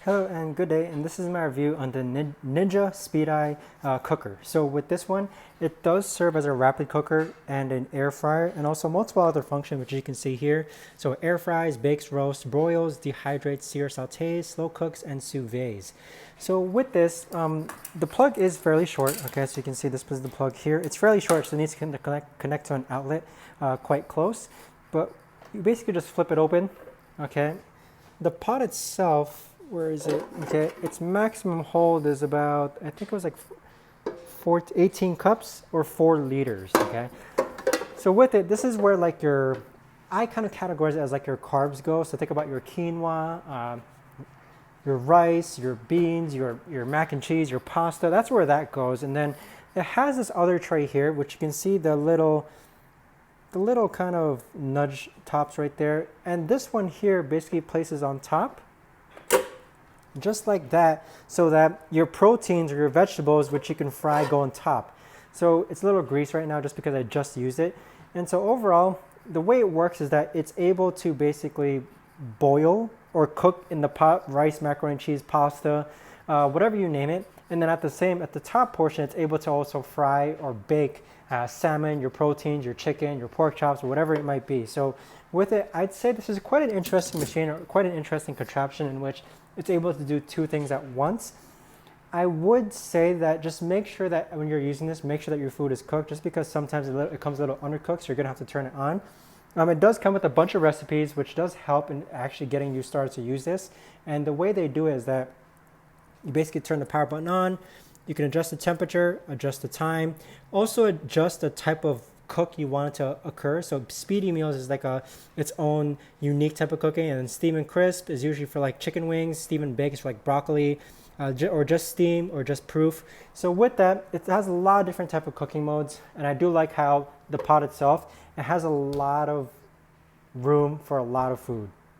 Hello and good day, and this is my review on the Ninja Speedi cooker. So with this one, it does serve as a rapid cooker and an air fryer, and also multiple other functions, which you can see here. So air fries, bakes, roasts, broils, dehydrates, sears, sautés, slow cooks, and sous vides. So with this, the plug is fairly short. Okay, so you can see this is the plug here. It's fairly short, so it needs to connect to an outlet quite close. But you basically just flip it open. Okay, the pot itself, where is it? Okay, its maximum hold is about, I think it was like 18 cups or 4 liters, okay? So with it, this is where like I kind of categorize it as like your carbs go. So think about your quinoa, your rice, your beans, your mac and cheese, your pasta, that's where that goes. And then it has this other tray here, which you can see the little kind of nudge tops right there. And this one here basically places on top, just like that, so that your proteins or your vegetables, which you can fry, go on top. So it's a little grease right now just because I just used it. And so overall, the way it works is that it's able to basically boil or cook in the pot rice, macaroni and cheese, pasta, whatever you name it. And then at the top portion, it's able to also fry or bake salmon, your proteins, your chicken, your pork chops, or whatever it might be. So with it, I'd say this is quite an interesting machine, or quite an interesting contraption in which it's able to do 2 things at once. I would say that just make sure that when you're using this, make sure that your food is cooked, just because sometimes it comes a little undercooked, so you're gonna have to turn it on. It does come with a bunch of recipes, which does help in actually getting you started to use this. And the way they do it is that you basically turn the power button on, you can adjust the temperature, adjust the time, also adjust the type of cook you want it to occur. So Speedi meals is like its own unique type of cooking, and then steam and crisp is usually for like chicken wings. Steam and bake is for like broccoli, or just steam, or just proof. So with that, it has a lot of different type of cooking modes, and I do like how the pot itself, it has a lot of room for a lot of food.